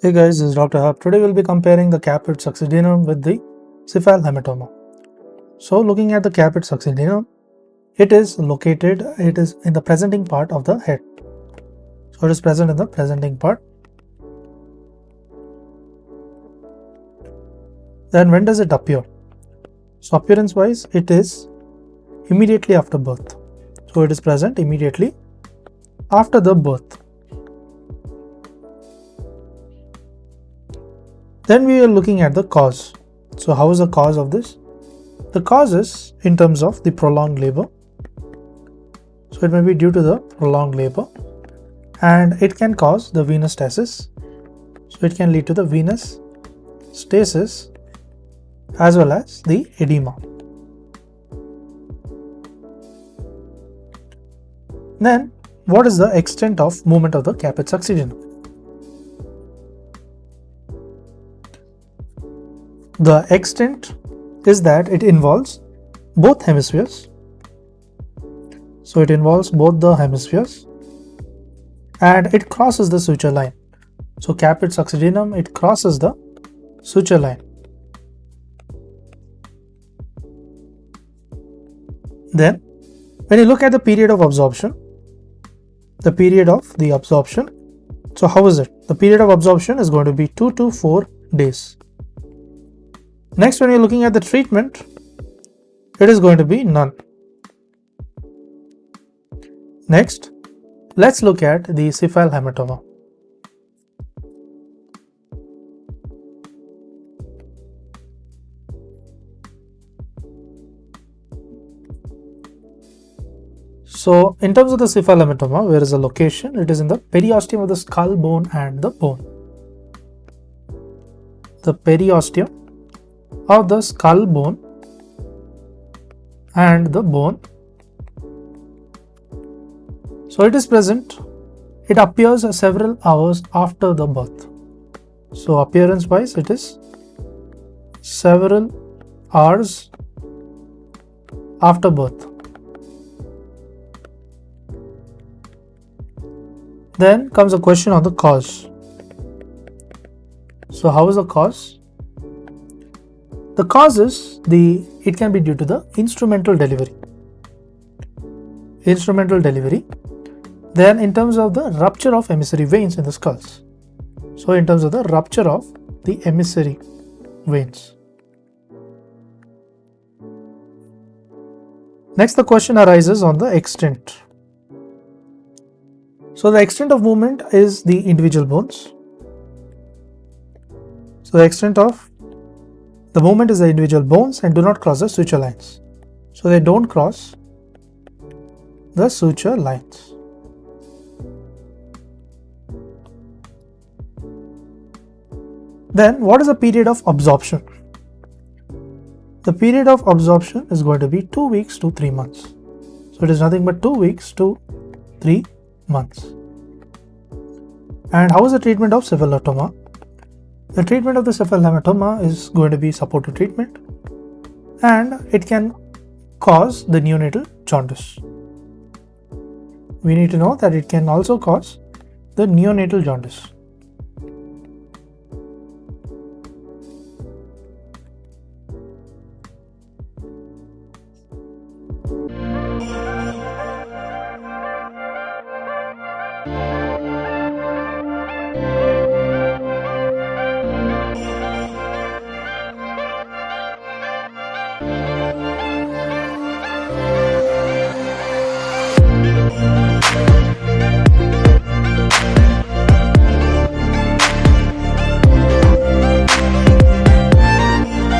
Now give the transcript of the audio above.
Hey guys, this is Dr. Hub. Today we'll be comparing the Caput succedaneum with the cephalohematoma. So looking at the Caput succedaneum, it is in the presenting part of the head. So it is present in the presenting part. Then when does it appear? So appearance wise, it is immediately after birth. So it is present immediately after the birth. Then we are looking at the cause. So how is the cause of this? The cause is in terms of the prolonged labor. So it may be due to the prolonged labor and it can cause the venous stasis. So it can lead to the venous stasis as well as the edema. Then what is the extent of movement of the Caput succedaneum? The extent is that it involves both hemispheres. So it involves both the hemispheres and it crosses the suture line. So Caput succedaneum, it crosses the suture line. Then when you look at the period of absorption, so how is it? The period of absorption is going to be 2 to 4 days. Next, when you're looking at the treatment, it is going to be none. Next, let's look at the cephalohematoma. So, in terms of the cephalohematoma, where is the location? It is in the periosteum of the skull bone and the bone. The periosteum of the skull bone and the bone. So it is present, it appears several hours after the birth. So appearance wise, it is several hours after birth. Then comes a question on the cause. So how is the cause? The cause is it can be due to the instrumental delivery. Then in terms of the rupture of emissary veins in the skulls. So in terms of the rupture of the emissary veins. Next, the question arises on the extent. So the extent of movement is the individual bones. So the extent of the movement is the individual bones and do not cross the suture lines. So they don't cross the suture lines. Then what is the period of absorption? The period of absorption is going to be 2 weeks to 3 months. So it is nothing but 2 weeks to 3 months. And how is the treatment of cephalohematoma? The treatment of the cephalohematoma is going to be supportive treatment and it can cause the neonatal jaundice. We need to know that it can also cause the neonatal jaundice.